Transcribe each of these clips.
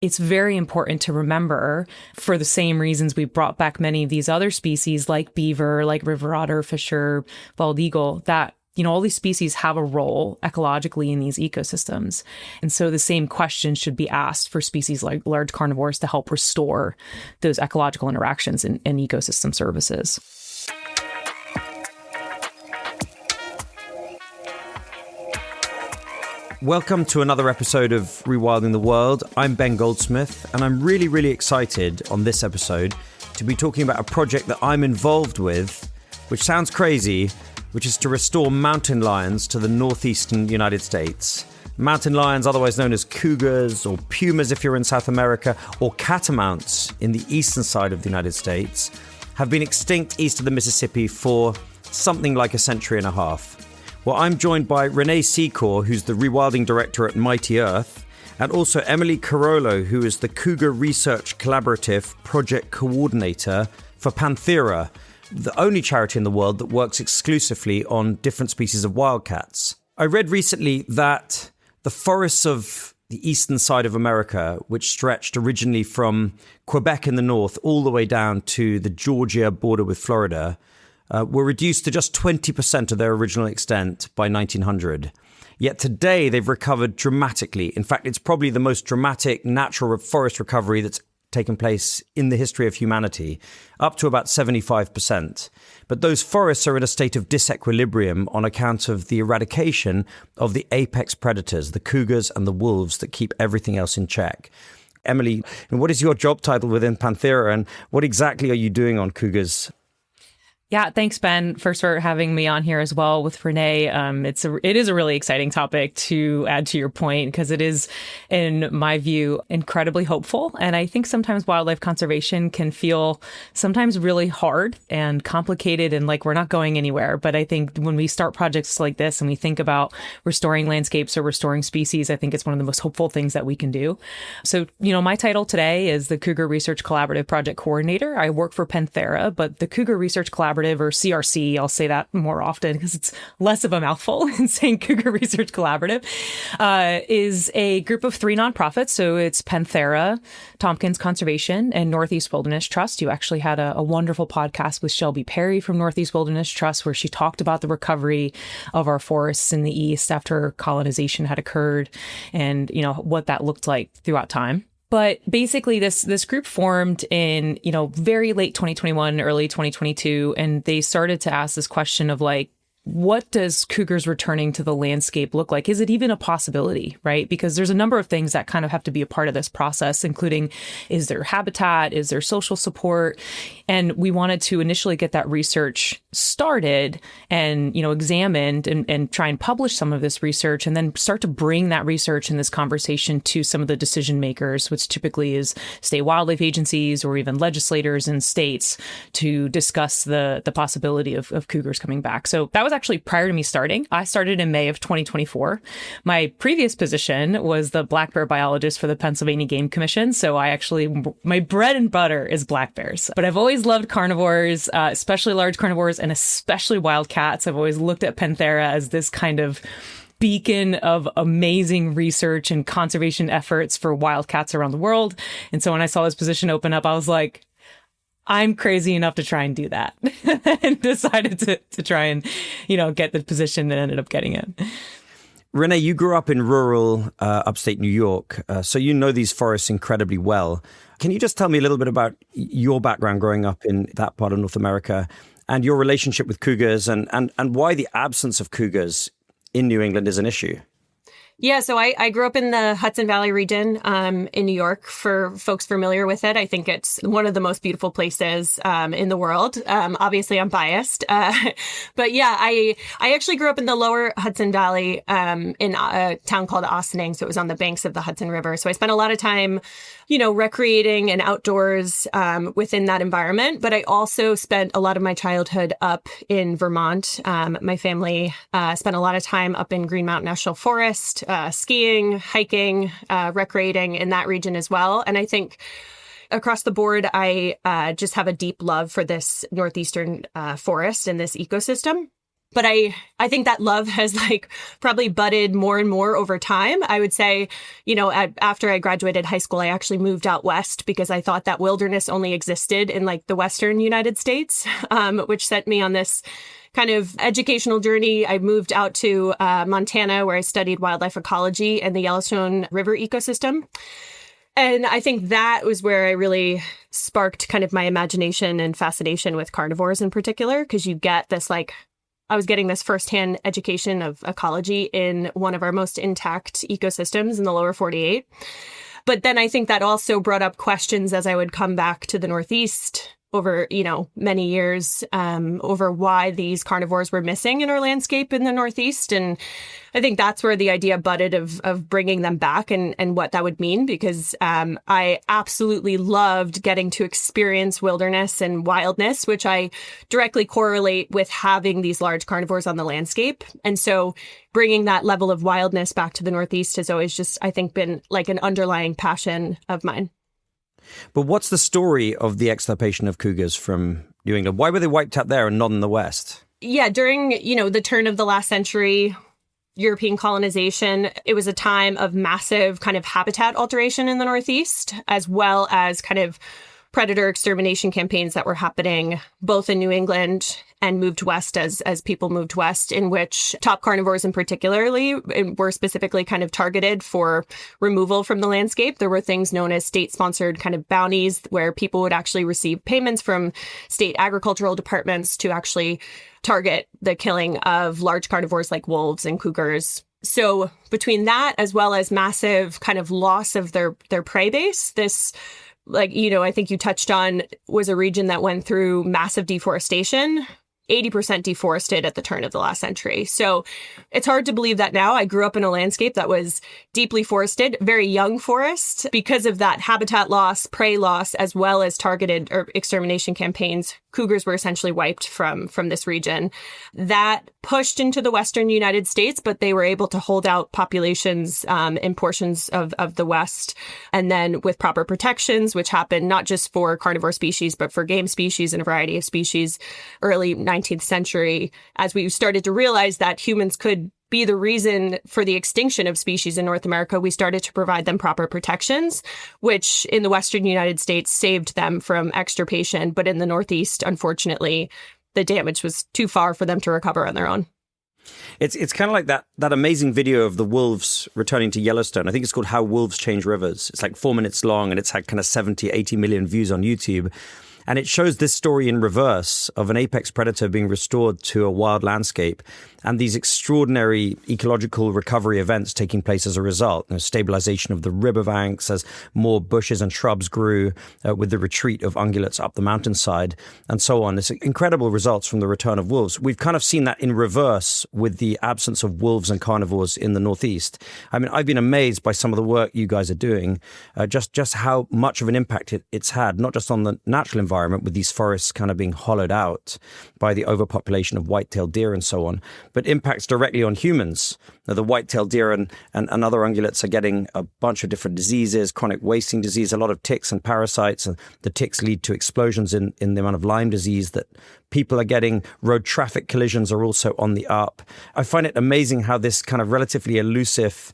it's very important to remember, for the same reasons we brought back many of these other species like beaver, like river otter, fisher, bald eagle, that all these species have a role ecologically in these ecosystems. And so the same question should be asked for species like large carnivores to help restore those ecological interactions and ecosystem services. Welcome to another episode of Rewilding the World. I'm Ben Goldsmith, and I'm really, really excited on this episode to be talking about a project that I'm involved with, which sounds crazy, which is to restore mountain lions to the northeastern United States. Mountain lions, otherwise known as cougars or pumas if you're in South America, or catamounts in the eastern side of the United States, have been extinct east of the Mississippi for something like a century and a half. Well, I'm joined by Renee Seacor, who's the Rewilding Director at Mighty Earth, and also Emily Carrollo, who is the Cougar Research Collaborative Project Coordinator for Panthera, the only charity in the world that works exclusively on different species of wildcats. I read recently that the forests of the eastern side of America, which stretched originally from Quebec in the north all the way down to the Georgia border with Florida, were reduced to just 20% of their original extent by 1900. Yet today they've recovered dramatically. In fact, it's probably the most dramatic natural forest recovery that's taken place in the history of humanity, up to about 75%. But those forests are in a state of disequilibrium on account of the eradication of the apex predators, the cougars and the wolves that keep everything else in check. Emily, what is your job title within Panthera, and what exactly are you doing on cougars? Yeah, thanks, Ben, first for having me on here as well with Renee. It is a really exciting topic, to add to your point, because it is, in my view, incredibly hopeful. And I think sometimes wildlife conservation can feel sometimes really hard and complicated and like we're not going anywhere. But I think when we start projects like this and we think about restoring landscapes or restoring species, I think it's one of the most hopeful things that we can do. So, my title today is the Cougar Research Collaborative Project Coordinator. I work for Panthera, but the Cougar Research Collaborative, or CRC, I'll say that more often because it's less of a mouthful in saying Cougar Research Collaborative, is a group of 3 nonprofits. So it's Panthera, Tompkins Conservation, and Northeast Wilderness Trust. You actually had a wonderful podcast with Shelby Perry from Northeast Wilderness Trust, where she talked about the recovery of our forests in the East after colonization had occurred and, what that looked like throughout time. But basically, this group formed in, very late 2021, early 2022, and they started to ask this question of like, what does cougars returning to the landscape look like? Is it even a possibility, right? Because there's a number of things that kind of have to be a part of this process, including, is there habitat? Is there social support? And we wanted to initially get that research started and, examined and try and publish some of this research, and then start to bring that research and this conversation to some of the decision makers, which typically is state wildlife agencies or even legislators in states, to discuss the possibility of cougars coming back. So that was actually prior to me starting. I started in May of 2024. My previous position was the black bear biologist for the Pennsylvania Game Commission. So my bread and butter is black bears. But I've always loved carnivores, especially large carnivores and especially wildcats. I've always looked at Panthera as this kind of beacon of amazing research and conservation efforts for wildcats around the world. And so when I saw this position open up, I was like, I'm crazy enough to try and do that, and decided to try and, get the position and ended up getting it. Renee, you grew up in rural upstate New York, so you know these forests incredibly well. Can you just tell me a little bit about your background growing up in that part of North America and your relationship with cougars and why the absence of cougars in New England is an issue? Yeah, so I grew up in the Hudson Valley region in New York. For folks familiar with it, I think it's one of the most beautiful places in the world. Obviously, I'm biased. But yeah, I actually grew up in the lower Hudson Valley in a town called Austining. So it was on the banks of the Hudson River. So I spent a lot of time, recreating and outdoors within that environment. But I also spent a lot of my childhood up in Vermont. My family spent a lot of time up in Green Mountain National Forest, skiing, hiking, recreating in that region as well. And I think across the board, I just have a deep love for this northeastern forest and this ecosystem. But I think that love has like probably budded more and more over time. I would say, after I graduated high school, I actually moved out west because I thought that wilderness only existed in like the Western United States, which set me on this kind of educational journey. I moved out to Montana, where I studied wildlife ecology and the Yellowstone River ecosystem. And I think that was where I really sparked kind of my imagination and fascination with carnivores in particular, because you get this I was getting this firsthand education of ecology in one of our most intact ecosystems in the lower 48. But then I think that also brought up questions as I would come back to the Northeast over, many years, over why these carnivores were missing in our landscape in the Northeast. And I think that's where the idea budded of bringing them back and what that would mean, because I absolutely loved getting to experience wilderness and wildness, which I directly correlate with having these large carnivores on the landscape. And so bringing that level of wildness back to the Northeast has always just, I think, been like an underlying passion of mine. But what's the story of the extirpation of cougars from New England? Why were they wiped out there and not in the West? Yeah, during, the turn of the last century, European colonization, it was a time of massive kind of habitat alteration in the Northeast, as well as kind of predator extermination campaigns that were happening both in New England and moved west as people moved west, in which top carnivores in particularly were specifically kind of targeted for removal from the landscape. There were things known as state-sponsored kind of bounties where people would actually receive payments from state agricultural departments to actually target the killing of large carnivores like wolves and cougars. So between that, as well as massive kind of loss of their prey base, this, I think you touched on, was a region that went through massive deforestation, 80% deforested at the turn of the last century. So it's hard to believe that now. I grew up in a landscape that was deeply forested, very young forest. Because of that habitat loss, prey loss, as well as targeted or extermination campaigns, cougars were essentially wiped from this region. That pushed into the Western United States, but they were able to hold out populations in portions of the West. And then with proper protections, which happened not just for carnivore species, but for game species and a variety of species, early 19th century, as we started to realize that humans could be the reason for the extinction of species in North America, we started to provide them proper protections, which in the Western United States saved them from extirpation. But in the Northeast, unfortunately, the damage was too far for them to recover on their own. It's kind of like that amazing video of the wolves returning to Yellowstone. I think it's called How Wolves Change Rivers. It's like 4 minutes long and it's had kind of 70, 80 million views on YouTube. And it shows this story in reverse of an apex predator being restored to a wild landscape and these extraordinary ecological recovery events taking place as a result. Stabilization of the riverbanks as more bushes and shrubs grew with the retreat of ungulates up the mountainside and so on. It's incredible results from the return of wolves. We've kind of seen that in reverse with the absence of wolves and carnivores in the Northeast. I mean, I've been amazed by some of the work you guys are doing, just how much of an impact it's had, not just on the natural environment with these forests kind of being hollowed out by the overpopulation of white-tailed deer and so on, but impacts directly on humans. Now, the white-tailed deer and other ungulates are getting a bunch of different diseases, chronic wasting disease, a lot of ticks and parasites, and the ticks lead to explosions in the amount of Lyme disease that people are getting. Road traffic collisions are also on the up. I find it amazing how this kind of relatively elusive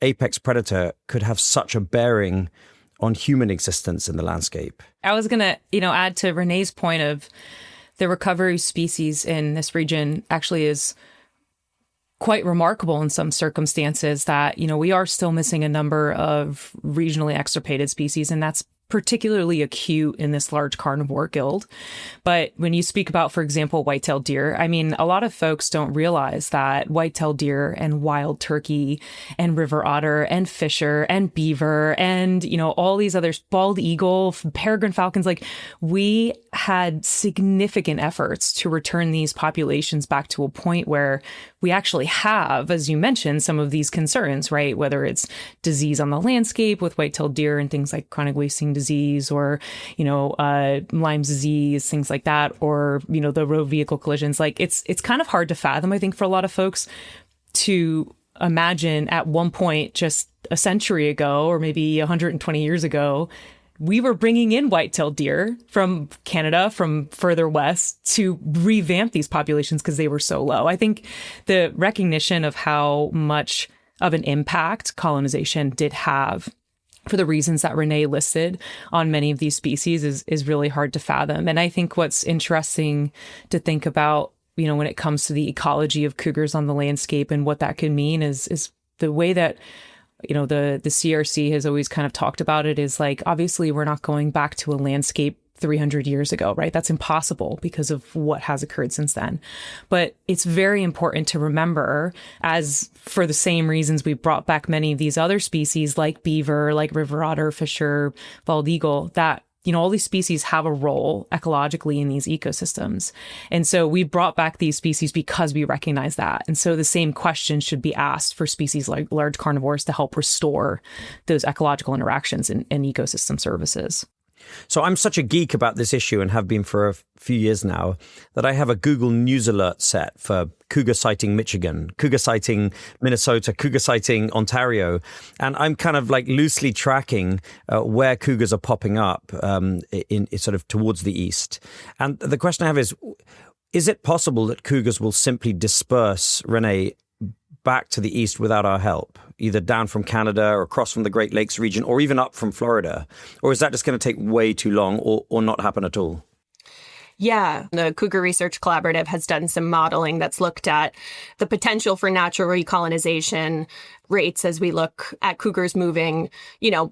apex predator could have such a bearing on human existence in the landscape. I was going to, add to Renee's point of the recovery species in this region actually is quite remarkable in some circumstances that, we are still missing a number of regionally extirpated species, and that's particularly acute in this large carnivore guild. But when you speak about, for example, white-tailed deer, I mean, a lot of folks don't realize that white-tailed deer and wild turkey and river otter and fisher and beaver and, all these others, bald eagle, peregrine falcons, we had significant efforts to return these populations back to a point where we actually have, as you mentioned, some of these concerns, right? Whether it's disease on the landscape with white-tailed deer and things like chronic wasting disease or, Lyme's disease, things like that, or, the road vehicle collisions. It's kind of hard to fathom, I think, for a lot of folks to imagine at one point just a century ago or maybe 120 years ago we were bringing in white-tailed deer from Canada, from further west, to revamp these populations because they were so low. I think the recognition of how much of an impact colonization did have for the reasons that Renee listed on many of these species is really hard to fathom. And I think what's interesting to think about, when it comes to the ecology of cougars on the landscape and what that could mean is the way that the CRC has always kind of talked about it is like, obviously we're not going back to a landscape 300 years ago, right? That's impossible because of what has occurred since then. But it's very important to remember, as for the same reasons we brought back many of these other species like beaver, like river otter, fisher, bald eagle, that all these species have a role ecologically in these ecosystems. And so we brought back these species because we recognize that. And so the same question should be asked for species like large carnivores to help restore those ecological interactions and ecosystem services. So I'm such a geek about this issue and have been for a few years now that I have a Google News alert set for cougar sighting Michigan, cougar sighting Minnesota, cougar sighting Ontario. And I'm kind of like loosely tracking where cougars are popping up in sort of towards the east. And the question I have is it possible that cougars will simply disperse, Renee, back to the east without our help, either down from Canada or across from the Great Lakes region or even up from Florida? Or is that just going to take way too long or not happen at all? Yeah, the Cougar Research Collaborative has done some modeling that's looked at the potential for natural recolonization rates as we look at cougars moving,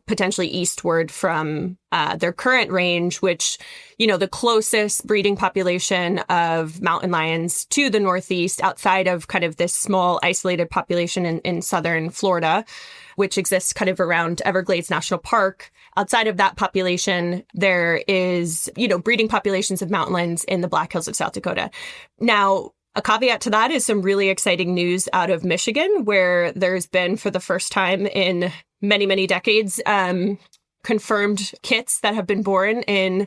potentially eastward from their current range, which, the closest breeding population of mountain lions to the Northeast outside of kind of this small isolated population in southern Florida, which exists kind of around Everglades National Park. Outside of that population, there is, breeding populations of mountain lions in the Black Hills of South Dakota. Now, a caveat to that is some really exciting news out of Michigan, where there's been, for the first time in many, many decades, confirmed kits that have been born in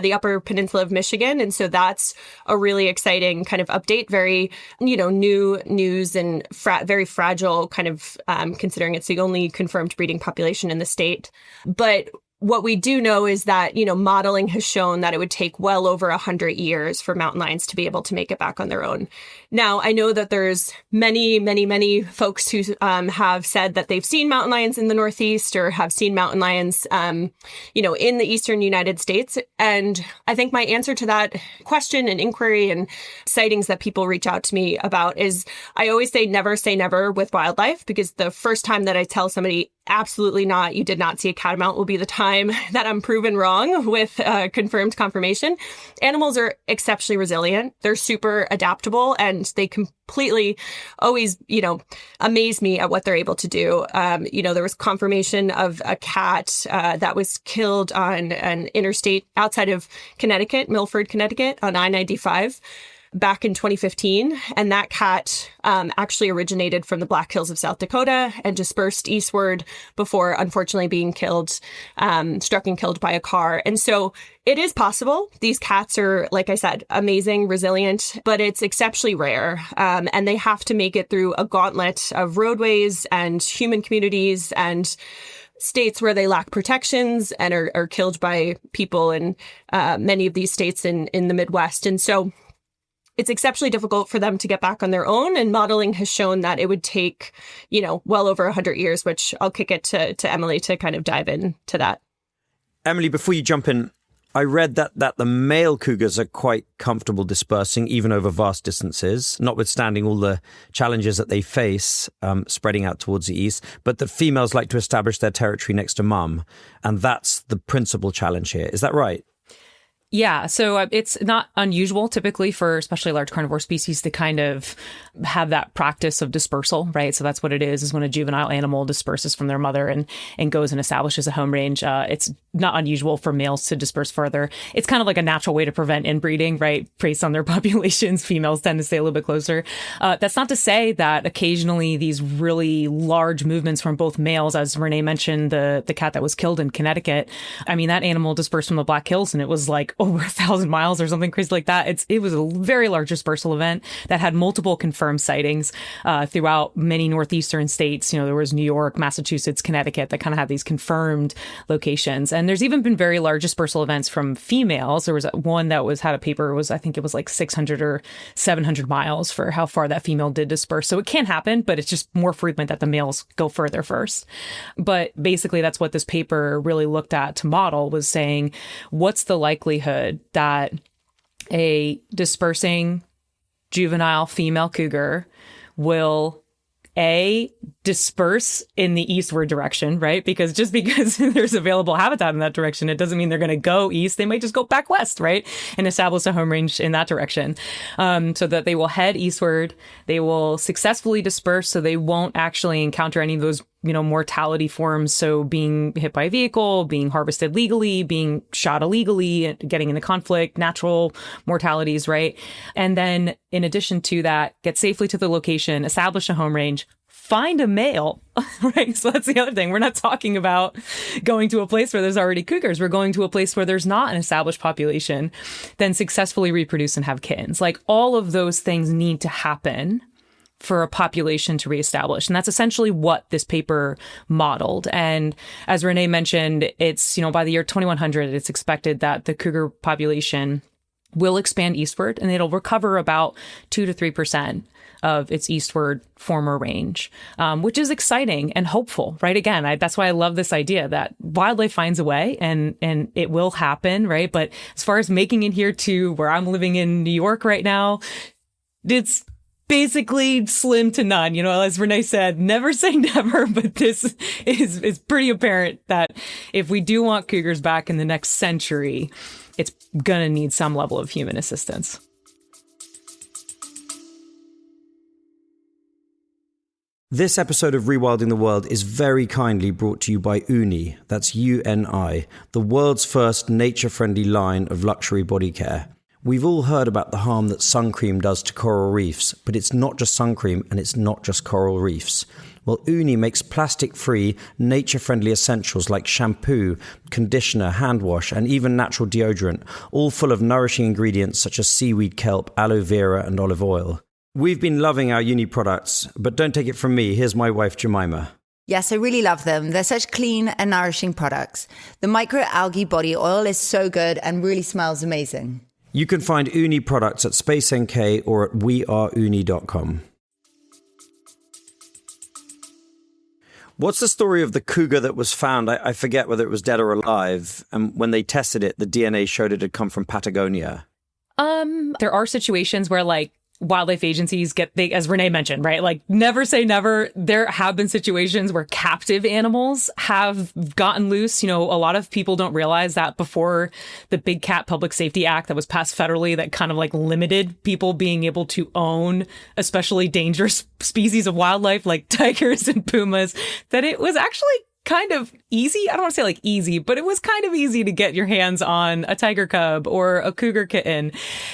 the Upper Peninsula of Michigan. And so that's a really exciting kind of update, very, new news and very fragile kind of considering it's the only confirmed breeding population in the state. But what we do know is that, modeling has shown that it would take well over 100 years for mountain lions to be able to make it back on their own. Now, I know that there's many, many, many folks who have said that they've seen mountain lions in the Northeast or have seen mountain lions, in the eastern United States. And I think my answer to that question and inquiry and sightings that people reach out to me about is I always say never with wildlife, because the first time that I tell somebody, absolutely not, you did not see a catamount, will be the time that I'm proven wrong with confirmed confirmation. Animals are exceptionally resilient. They're super adaptable, and they completely always, amaze me at what they're able to do. There was confirmation of a cat that was killed on an interstate outside of Connecticut, Milford, Connecticut, on I-95. Back in 2015. And that cat actually originated from the Black Hills of South Dakota and dispersed eastward before unfortunately being killed, struck and killed by a car. And so it is possible. These cats are, like I said, amazing, resilient, but it's exceptionally rare. And they have to make it through a gauntlet of roadways and human communities and states where they lack protections and are killed by people in many of these states in the Midwest. And so it's exceptionally difficult for them to get back on their own. And modeling has shown that it would take, well over 100 years, which I'll kick it to Emily to kind of dive into that. Emily, before you jump in, I read that the male cougars are quite comfortable dispersing even over vast distances, notwithstanding all the challenges that they face spreading out towards the east, but that females like to establish their territory next to mum. And that's the principal challenge here. Is that right? Yeah, so it's not unusual typically for especially large carnivore species to kind of have that practice of dispersal, right? So that's what it is when a juvenile animal disperses from their mother and goes and establishes a home range. It's not unusual for males to disperse further. It's kind of like a natural way to prevent inbreeding, right? Based on their populations, females tend to stay a little bit closer. That's not to say that occasionally these really large movements from both males, as Renee mentioned, the cat that was killed in Connecticut, I mean, that animal dispersed from the Black Hills and it was like over 1,000 miles or something crazy like that. It was a very large dispersal event that had multiple confirmed sightings throughout many northeastern states. You know, there was New York, Massachusetts, Connecticut that kind of have these confirmed locations. And there's even been very large dispersal events from females. There was one that had a paper, I think it was like 600 or 700 miles for how far that female did disperse. So it can happen, but it's just more frequent that the males go further first. But basically, that's what this paper really looked at to model, was saying, what's the likelihood that a dispersing juvenile female cougar will disperse in the eastward direction, right? Because just because there's available habitat in that direction, it doesn't mean they're going to go east. They might just go back west, right? And establish a home range in that direction. So that they will head eastward. They will successfully disperse, so they won't actually encounter any of those, mortality forms. So being hit by a vehicle, being harvested legally, being shot illegally, getting into conflict, natural mortalities, right? And then in addition to that, get safely to the location, establish a home range, find a male, right? So that's the other thing. We're not talking about going to a place where there's already cougars. We're going to a place where there's not an established population, then successfully reproduce and have kittens. Like, all of those things need to happen for a population to reestablish. And that's essentially what this paper modeled. And as Renee mentioned, it's, by the year 2100, it's expected that the cougar population will expand eastward, and it'll recover about 2 to 3% of its eastward former range, which is exciting and hopeful, right? Again, that's why I love this idea that wildlife finds a way, and it will happen, right? But as far as making it here to where I'm living in New York right now, it's basically slim to none. As Renee said, never say never, but this is pretty apparent that if we do want cougars back in the next century, it's going to need some level of human assistance. This episode of Rewilding the World is very kindly brought to you by Uni, that's UNI, the world's first nature-friendly line of luxury body care. We've all heard about the harm that sun cream does to coral reefs, but it's not just sun cream and it's not just coral reefs. Well, Uni makes plastic-free, nature-friendly essentials like shampoo, conditioner, hand wash, and even natural deodorant, all full of nourishing ingredients such as seaweed kelp, aloe vera, and olive oil. We've been loving our Uni products, but don't take it from me. Here's my wife, Jemima. Yes, I really love them. They're such clean and nourishing products. The microalgae body oil is so good and really smells amazing. You can find Uni products at Space NK or at weareuni.com. What's the story of the cougar that was found? I forget whether it was dead or alive. And when they tested it, the DNA showed it had come from Patagonia. There are situations where, like, wildlife agencies as Renee mentioned, right? Like, never say never. There have been situations where captive animals have gotten loose. A lot of people don't realize that before the Big Cat Public Safety Act that was passed federally, that kind of like limited people being able to own especially dangerous species of wildlife like tigers and pumas, that it was actually kind of easy. I don't want to say like easy, but it was kind of easy to get your hands on a tiger cub or a cougar kitten.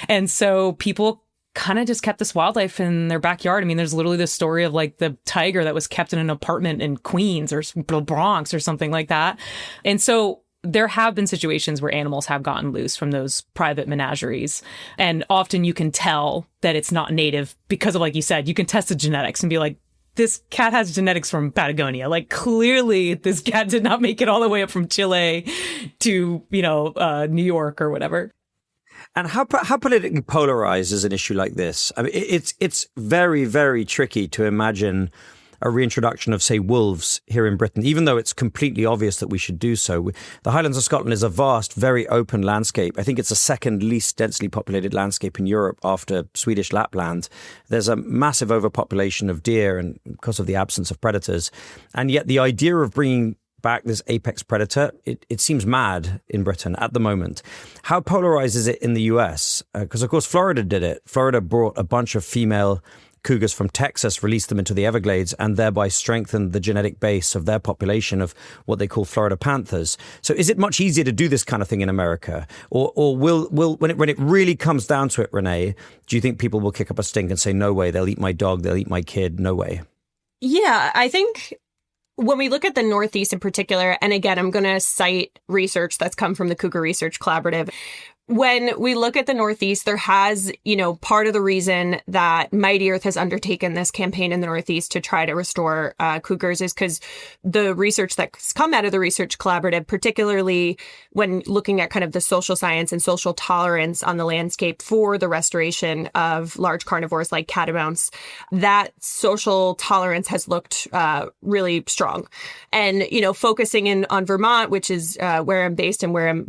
And so people kind of just kept this wildlife in their backyard. I mean, there's literally this story of like the tiger that was kept in an apartment in Queens or the Bronx or something like that. And so there have been situations where animals have gotten loose from those private menageries. And often you can tell that it's not native because of, like you said, you can test the genetics and be like, this cat has genetics from Patagonia. Like, clearly this cat did not make it all the way up from Chile to, New York or whatever. And how politically polarized is an issue like this? I mean, it's very, very tricky to imagine a reintroduction of, say, wolves here in Britain, even though it's completely obvious that we should do so. The Highlands of Scotland is a vast, very open landscape. I think it's the second least densely populated landscape in Europe after Swedish Lapland. There's a massive overpopulation of deer and because of the absence of predators. And yet the idea of bringing back this apex predator, it seems mad in Britain at the moment. How polarized is it in the US? Because, of course, Florida did it. Florida brought a bunch of female cougars from Texas, released them into the Everglades, and thereby strengthened the genetic base of their population of what they call Florida panthers. So is it much easier to do this kind of thing in America? Or will when it really comes down to it, Renee, do you think people will kick up a stink and say, no way, they'll eat my dog, they'll eat my kid, no way? Yeah, I think when we look at the Northeast in particular, and again, I'm going to cite research that's come from the Cougar Research Collaborative, When we look at the Northeast, there has, part of the reason that Mighty Earth has undertaken this campaign in the Northeast to try to restore cougars is because the research that's come out of the research collaborative, particularly when looking at kind of the social science and social tolerance on the landscape for the restoration of large carnivores like catamounts, that social tolerance has looked really strong. And, focusing in on Vermont, which is where I'm based and where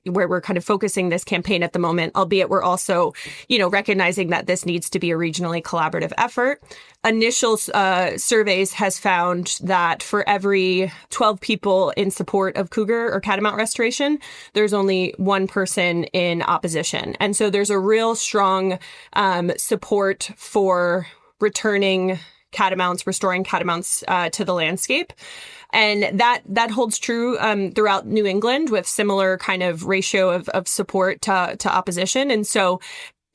we're kind of focusing this campaign at the moment, albeit we're also, recognizing that this needs to be a regionally collaborative effort. Initial surveys has found that for every 12 people in support of cougar or catamount restoration, there's only one person in opposition. And so there's a real strong support for restoring catamounts to the landscape. And that holds true throughout New England with similar kind of ratio of support to opposition. And so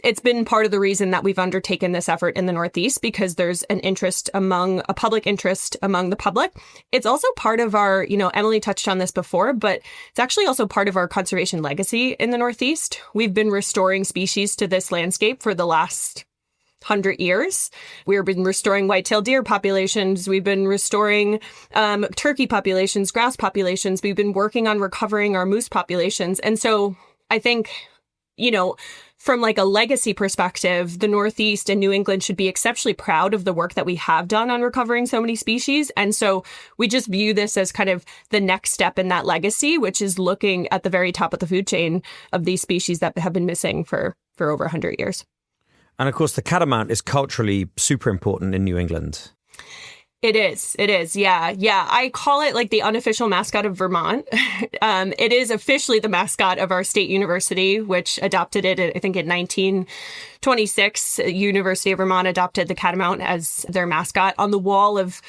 it's been part of the reason that we've undertaken this effort in the Northeast, because there's a public interest among the public. It's also part of our, Emily touched on this before, but it's actually also part of our conservation legacy in the Northeast. We've been restoring species to this landscape for the last 100 years. We've been restoring white-tailed deer populations. We've been restoring turkey populations, grouse populations. We've been working on recovering our moose populations. And so I think, from like a legacy perspective, the Northeast and New England should be exceptionally proud of the work that we have done on recovering so many species. And so we just view this as kind of the next step in that legacy, which is looking at the very top of the food chain of these species that have been missing for over 100 years. And of course, the catamount is culturally super important in New England. It is. Yeah. I call it like the unofficial mascot of Vermont. It is officially the mascot of our state university, which adopted it, I think, in 1926. University of Vermont adopted the catamount as their mascot. On the wall of,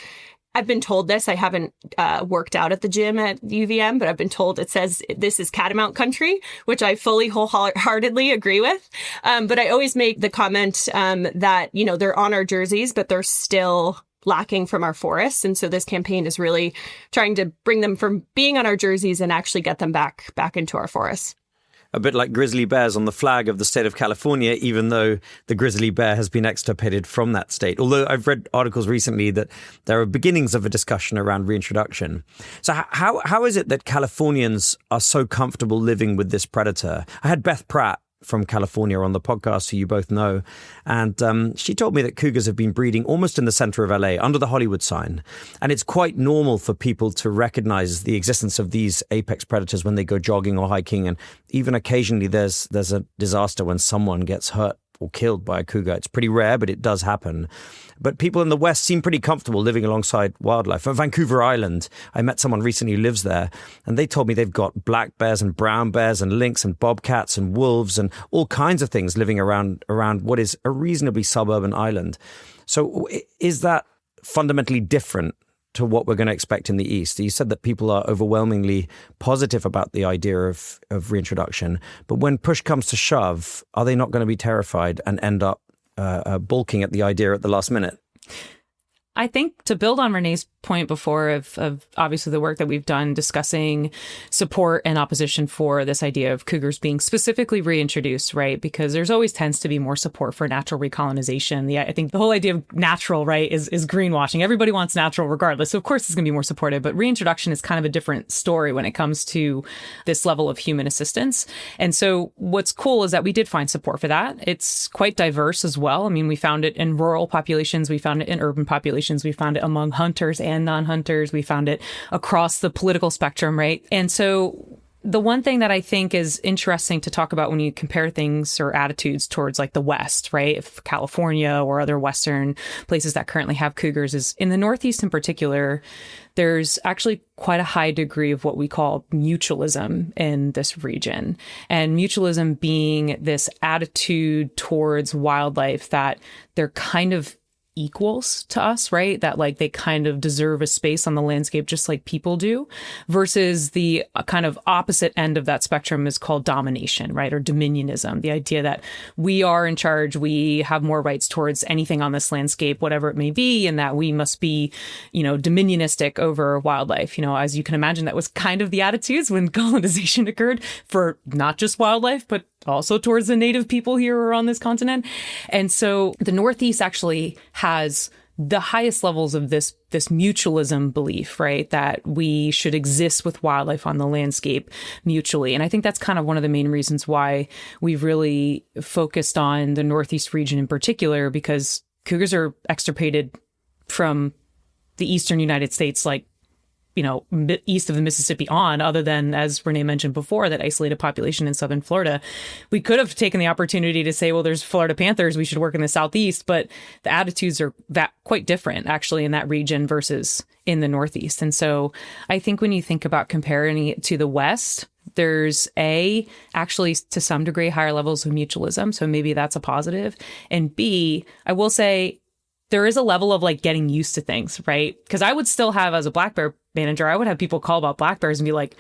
I've been told this, I haven't worked out at the gym at UVM, but I've been told it says this is catamount country, which I fully wholeheartedly agree with. But I always make the comment that, they're on our jerseys, but they're still lacking from our forests. And so this campaign is really trying to bring them from being on our jerseys and actually get them back into our forests. A bit like grizzly bears on the flag of the state of California, even though the grizzly bear has been extirpated from that state. Although I've read articles recently that there are beginnings of a discussion around reintroduction. So how is it that Californians are so comfortable living with this predator? I had Beth Pratt from California on the podcast, who you both know. And she told me that cougars have been breeding almost in the center of LA, under the Hollywood sign. And it's quite normal for people to recognize the existence of these apex predators when they go jogging or hiking. And even occasionally there's a disaster when someone gets hurt or killed by a cougar. It's pretty rare, but it does happen. But people in the West seem pretty comfortable living alongside wildlife. On Vancouver Island, I met someone recently who lives there, and they told me they've got black bears and brown bears and lynx and bobcats and wolves and all kinds of things living around what is a reasonably suburban island. So is that fundamentally different to what we're going to expect in the East? You said that people are overwhelmingly positive about the idea of reintroduction, but when push comes to shove, are they not going to be terrified and end up balking at the idea at the last minute? I think to build on Renee's point before of obviously the work that we've done discussing support and opposition for this idea of cougars being specifically reintroduced, right? Because there's always tends to be more support for natural recolonization. I think the whole idea of natural, right, is greenwashing. Everybody wants natural regardless. So of course it's going to be more supportive, but reintroduction is kind of a different story when it comes to this level of human assistance. And so what's cool is that we did find support for that. It's quite diverse as well. I mean, we found it in rural populations. We found it in urban populations. We found it among hunters and non-hunters. We found it across the political spectrum, right? And so the one thing that I think is interesting to talk about when you compare things or attitudes towards like the West, right? If California or other Western places that currently have cougars is in the Northeast in particular, there's actually quite a high degree of what we call mutualism in this region. And mutualism being this attitude towards wildlife that they're kind of equals to us, right? That like they kind of deserve a space on the landscape just like people do, versus the kind of opposite end of that spectrum is called domination, right? Or dominionism, the idea that we are in charge, we have more rights towards anything on this landscape, whatever it may be, and that we must be, dominionistic over wildlife. As you can imagine, that was kind of the attitudes when colonization occurred for not just wildlife, but also towards the native people here or on this continent. And so the Northeast actually has the highest levels of this mutualism belief, right? That we should exist with wildlife on the landscape mutually. And I think that's kind of one of the main reasons why we've really focused on the Northeast region in particular, because cougars are extirpated from the eastern United States, like, east of the Mississippi on, other than, as Renee mentioned before, that isolated population in southern Florida. We could have taken the opportunity to say, well, there's Florida panthers, we should work in the Southeast, but the attitudes are quite different actually in that region versus in the Northeast. And so I think when you think about comparing it to the West, there's actually to some degree higher levels of mutualism. So maybe that's a positive. And B, I will say, there is a level of like getting used to things, right? Because I would still have, as a black bear manager, I would have people call about black bears and be like,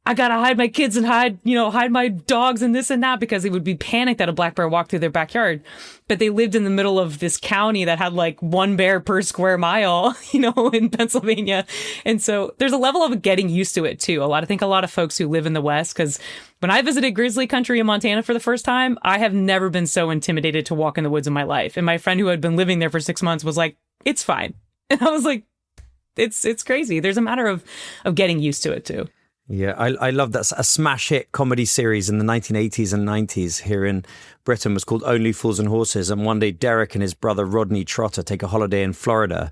I gotta hide my kids and hide my dogs and this and that, because they would be panicked that a black bear walked through their backyard. But they lived in the middle of this county that had like one bear per square mile, in Pennsylvania. And so there's a level of getting used to it too. I think a lot of folks who live in the West, because when I visited grizzly country in Montana for the first time, I have never been so intimidated to walk in the woods in my life. And my friend who had been living there for 6 months was like, it's fine. And I was like, it's crazy. There's a matter of getting used to it too. Yeah, I love that. A smash hit comedy series in the 1980s and 90s here in Britain was called Only Fools and Horses. And one day Derek and his brother Rodney Trotter take a holiday in Florida.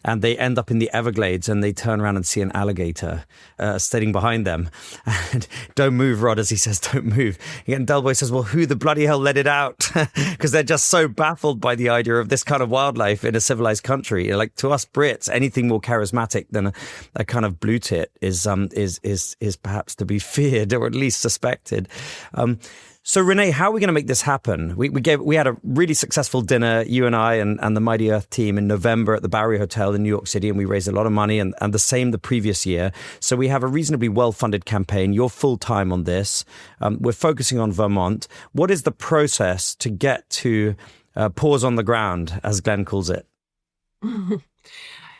And they end up in the Everglades and they turn around and see an alligator standing behind them. And don't move, Rod, as he says, don't move. And Del Boy says, well, who the bloody hell let it out? Because they're just so baffled by the idea of this kind of wildlife in a civilized country. Like, to us Brits, anything more charismatic than a kind of blue tit is perhaps to be feared, or at least suspected. So, Renee, how are we going to make this happen? We had a really successful dinner, you and I and the Mighty Earth team, in November at the Bowery Hotel in New York City, and we raised a lot of money, and the same the previous year. So we have a reasonably well-funded campaign. You're full-time on this. We're focusing on Vermont. What is the process to get to paws on the ground, as Glenn calls it?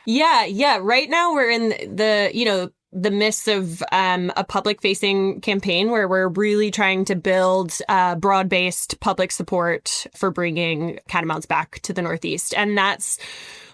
Yeah. Right now we're in the midst of a public-facing campaign where we're really trying to build broad-based public support for bringing catamounts back to the Northeast. And that's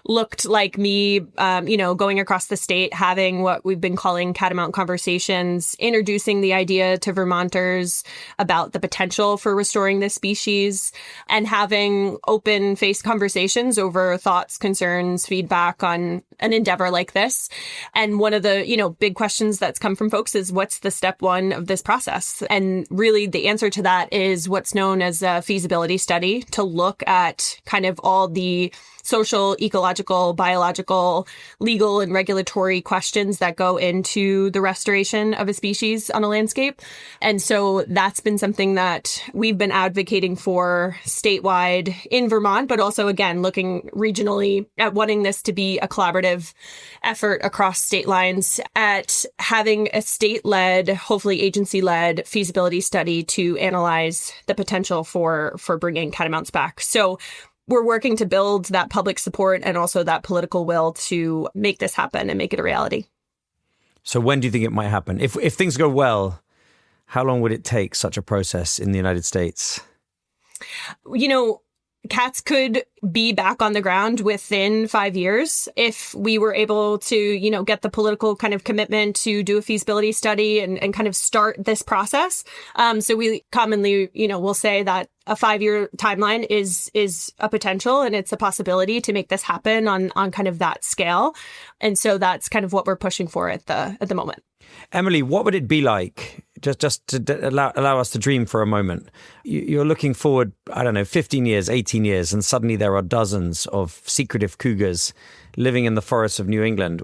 looked like me, going across the state, having what we've been calling catamount conversations, introducing the idea to Vermonters about the potential for restoring this species, and having open-faced conversations over thoughts, concerns, feedback on an endeavor like this. And one of the, big questions that's come from folks is, what's the step one of this process? And really the answer to that is what's known as a feasibility study, to look at kind of all the social, ecological, biological, legal, and regulatory questions that go into the restoration of a species on a landscape. And so that's been something that we've been advocating for statewide in Vermont, but also, again, looking regionally at wanting this to be a collaborative effort across state lines, at having a state-led, hopefully agency-led feasibility study to analyze the potential for bringing catamounts back. So we're working to build that public support and also that political will to make this happen and make it a reality. So when do you think it might happen? If things go well, how long would it take, such a process in the United States? Cats could be back on the ground within 5 years if we were able to, get the political kind of commitment to do a feasibility study and kind of start this process. So we commonly, will say that a 5-year timeline is a potential, and it's a possibility to make this happen on kind of that scale. And so that's kind of what we're pushing for at the moment. Emily, what would it be like, just to allow us to dream for a moment? You're looking forward, 15 years, 18 years, and suddenly there are dozens of secretive cougars living in the forests of New England.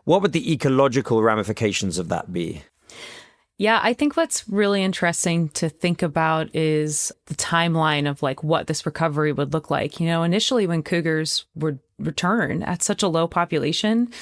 What would the ecological ramifications of that be? Yeah, I think what's really interesting to think about is the timeline of like what this recovery would look like. Initially when cougars would return at such a low population,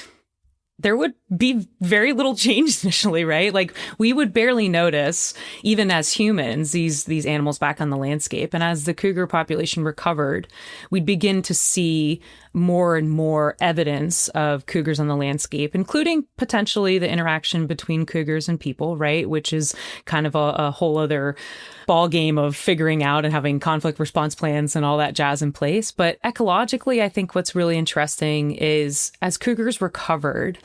there would be very little change initially, right? Like we would barely notice, even as humans, these animals back on the landscape. And as the cougar population recovered, we'd begin to see more and more evidence of cougars on the landscape, including potentially the interaction between cougars and people, right? Which is kind of a whole other ball game of figuring out and having conflict response plans and all that jazz in place. But ecologically, I think what's really interesting is as cougars recovered,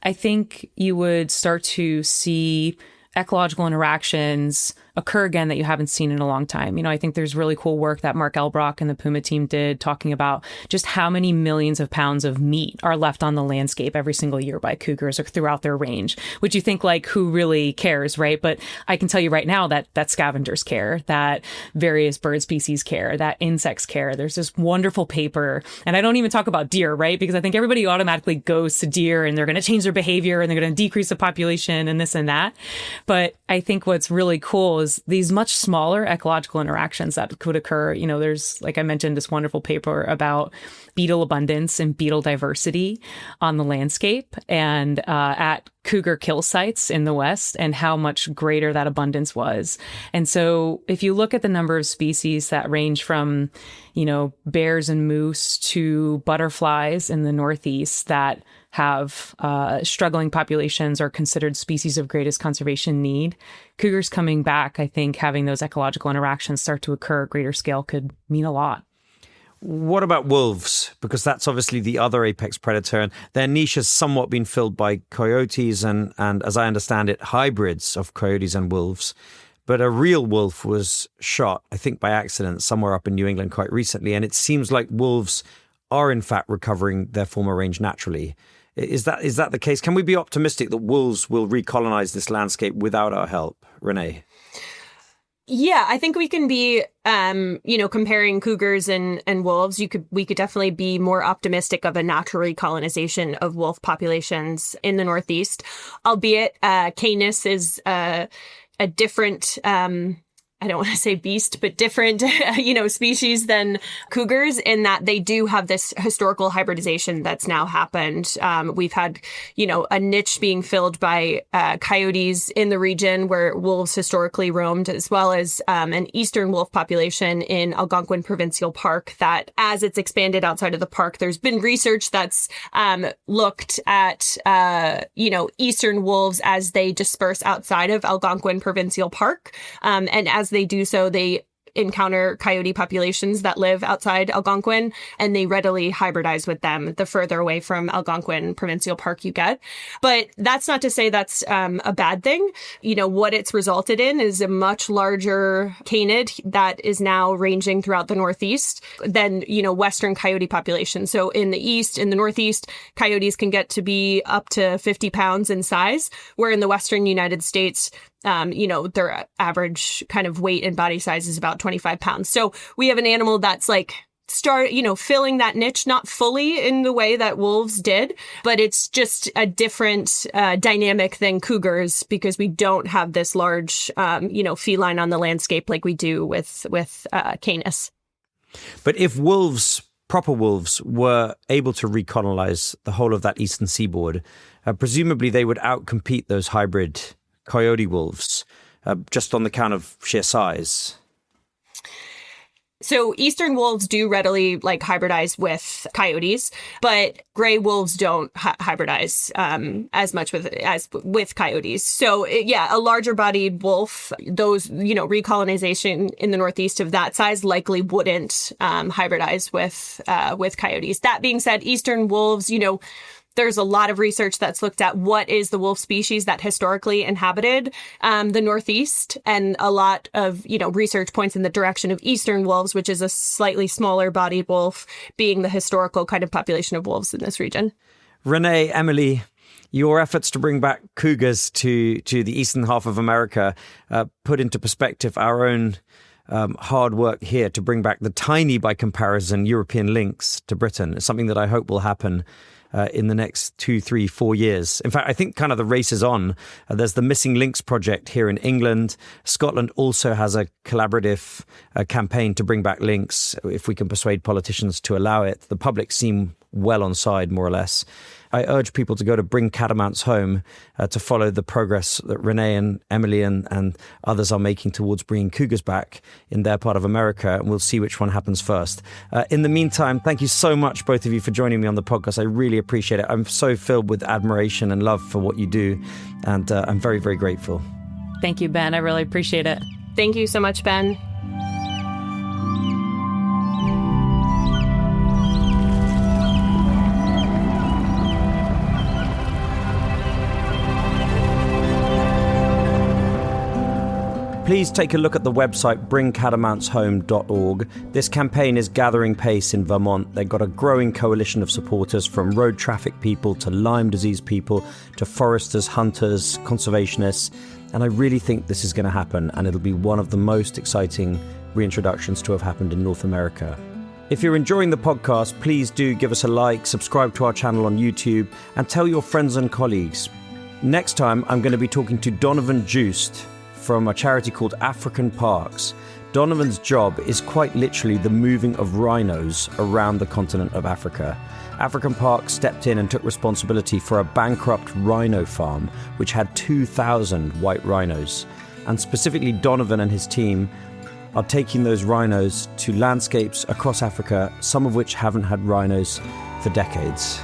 I think you would start to see ecological interactions occur again that you haven't seen in a long time. I think there's really cool work that Mark Elbrock and the Puma team did talking about just how many millions of pounds of meat are left on the landscape every single year by cougars or throughout their range, which you think like who really cares, right? But I can tell you right now that scavengers care, that various bird species care, that insects care. There's this wonderful paper, and I don't even talk about deer, right? Because I think everybody automatically goes to deer and they're going to change their behavior and they're going to decrease the population and this and that. But I think what's really cool is these much smaller ecological interactions that could occur. There's, like I mentioned, this wonderful paper about beetle abundance and beetle diversity on the landscape and at cougar kill sites in the West and how much greater that abundance was. And so if you look at the number of species that range from, bears and moose to butterflies in the Northeast that have struggling populations or considered species of greatest conservation need, cougars coming back, I think having those ecological interactions start to occur at greater scale could mean a lot. What about wolves? Because that's obviously the other apex predator, and their niche has somewhat been filled by coyotes and as I understand it, hybrids of coyotes and wolves. But a real wolf was shot, I think by accident, somewhere up in New England quite recently. And it seems like wolves are in fact recovering their former range naturally. Is that the case? Can we be optimistic that wolves will recolonize this landscape without our help? Renee? Yeah, I think we can be, comparing cougars and wolves, we could definitely be more optimistic of a natural recolonization of wolf populations in the Northeast, albeit Canis is a different I don't want to say beast, but different, species than cougars in that they do have this historical hybridization that's now happened. We've had, a niche being filled by coyotes in the region where wolves historically roamed, as well as an eastern wolf population in Algonquin Provincial Park that as it's expanded outside of the park, there's been research that's looked at, eastern wolves as they disperse outside of Algonquin Provincial Park. And as they do so, they encounter coyote populations that live outside Algonquin, and they readily hybridize with them the further away from Algonquin Provincial Park you get. But that's not to say that's a bad thing. What it's resulted in is a much larger canid that is now ranging throughout the Northeast than, Western coyote population. So in the Northeast, coyotes can get to be up to 50 pounds in size, where in the Western United States, their average kind of weight and body size is about 25 pounds. So we have an animal that's like filling that niche, not fully in the way that wolves did, but it's just a different dynamic than cougars because we don't have this large, feline on the landscape like we do with Canis. But if proper wolves were able to recolonize the whole of that eastern seaboard, presumably they would outcompete those hybrid coyote wolves just on the count of sheer size. So eastern wolves do readily hybridize with coyotes, but gray wolves don't hybridize as much with coyotes. So a larger bodied wolf, those recolonization in the Northeast of that size likely wouldn't hybridize with coyotes. That being said, eastern wolves, there's a lot of research that's looked at what is the wolf species that historically inhabited the Northeast, and a lot of research points in the direction of eastern wolves, which is a slightly smaller bodied wolf, being the historical kind of population of wolves in this region. Renee, Emily, your efforts to bring back cougars to the eastern half of America put into perspective our own hard work here to bring back the tiny, by comparison, European lynx to Britain. It's something that I hope will happen in the next 2, 3, 4 years. In fact, I think kind of the race is on. There's the Missing Links project here in England. Scotland also has a collaborative campaign to bring back lynx, if we can persuade politicians to allow it. The public seem well on side, more or less. I urge people to go to Bring Catamounts Home to follow the progress that Renee and Emily and others are making towards bringing cougars back in their part of America, and we'll see which one happens first. In the meantime, thank you so much, both of you, for joining me on the podcast. I really appreciate it. I'm so filled with admiration and love for what you do, and I'm very, very grateful. Thank you, Ben. I really appreciate it. Thank you so much, Ben. Please take a look at the website bringcatamountshome.org. This campaign is gathering pace in Vermont. They've got a growing coalition of supporters, from road traffic people to Lyme disease people to foresters, hunters, conservationists. And I really think this is going to happen, and it'll be one of the most exciting reintroductions to have happened in North America. If you're enjoying the podcast, please do give us a like, subscribe to our channel on YouTube, and tell your friends and colleagues. Next time, I'm going to be talking to Donovan Joost from a charity called African Parks. Donovan's job is quite literally the moving of rhinos around the continent of Africa. African Parks stepped in and took responsibility for a bankrupt rhino farm, which had 2,000 white rhinos. And specifically, Donovan and his team are taking those rhinos to landscapes across Africa, some of which haven't had rhinos for decades.